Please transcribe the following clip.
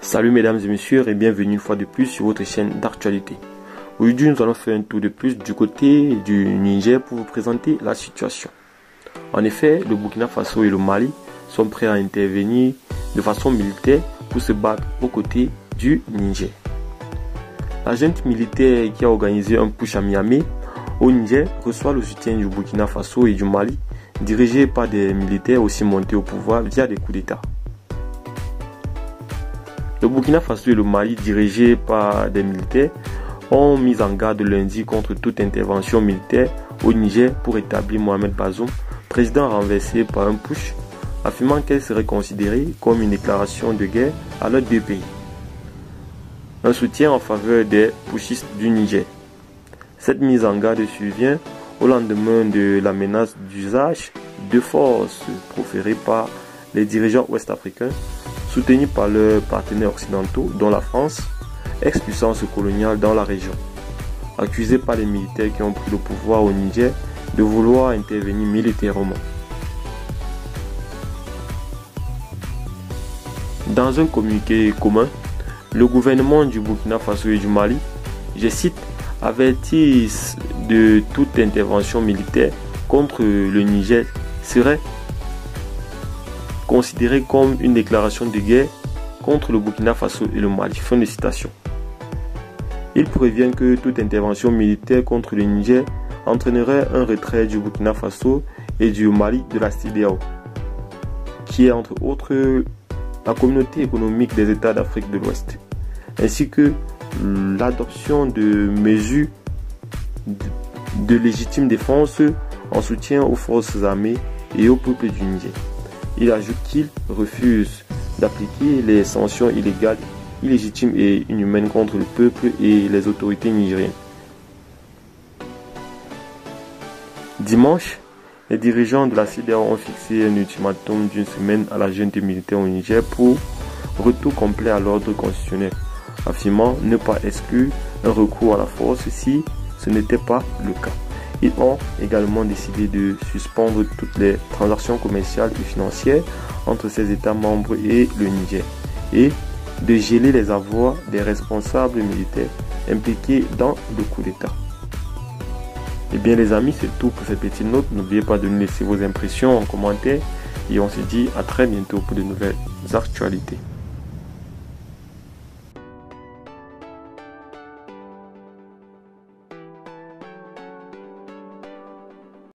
Salut mesdames et messieurs et bienvenue une fois de plus sur votre chaîne d'actualité. Aujourd'hui nous allons faire un tour de plus du côté du Niger pour vous présenter la situation. En effet, le Burkina Faso et le Mali sont prêts à intervenir de façon militaire pour se battre aux côtés du Niger. La junte militaire qui a organisé un putsch à Niamey au Niger reçoit le soutien du Burkina Faso et du Mali, dirigés par des militaires aussi montés au pouvoir via des coups d'État. Le Burkina Faso et le Mali, dirigés par des militaires, ont mis en garde lundi contre toute intervention militaire au Niger pour établir Mohamed Bazoum, président renversé par un putsch, affirmant qu'elle serait considérée comme une déclaration de guerre à leurs deux pays. Un soutien en faveur des putschistes du Niger. Cette mise en garde survient au lendemain de la menace d'usage de force proférée par les dirigeants ouest-africains, soutenus par leurs partenaires occidentaux, dont la France, ex-puissance coloniale dans la région, accusés par les militaires qui ont pris le pouvoir au Niger de vouloir intervenir militairement. Dans un communiqué commun, le gouvernement du Burkina Faso et du Mali, je cite, avertissent de toute intervention militaire contre le Niger serait considérée comme une déclaration de guerre contre le Burkina Faso et le Mali. Fin de citation. Il prévient que toute intervention militaire contre le Niger entraînerait un retrait du Burkina Faso et du Mali de la CEDEAO, qui est entre autres la communauté économique des États d'Afrique de l'Ouest, ainsi que l'adoption de mesures de légitime défense en soutien aux forces armées et au peuple du Niger. Il ajoute qu'il refuse d'appliquer les sanctions illégales, illégitimes et inhumaines contre le peuple et les autorités nigériennes. Dimanche, les dirigeants de la CEDEAO ont fixé un ultimatum d'une semaine à la junte militaire au Niger pour retour complet à l'ordre constitutionnel, affirmant ne pas exclure un recours à la force si ce n'était pas le cas. Ils ont également décidé de suspendre toutes les transactions commerciales et financières entre ces États membres et le Niger et de geler les avoirs des responsables militaires impliqués dans le coup d'État. Et bien les amis, c'est tout pour cette petite note. N'oubliez pas de nous laisser vos impressions en commentaire et on se dit à très bientôt pour de nouvelles actualités.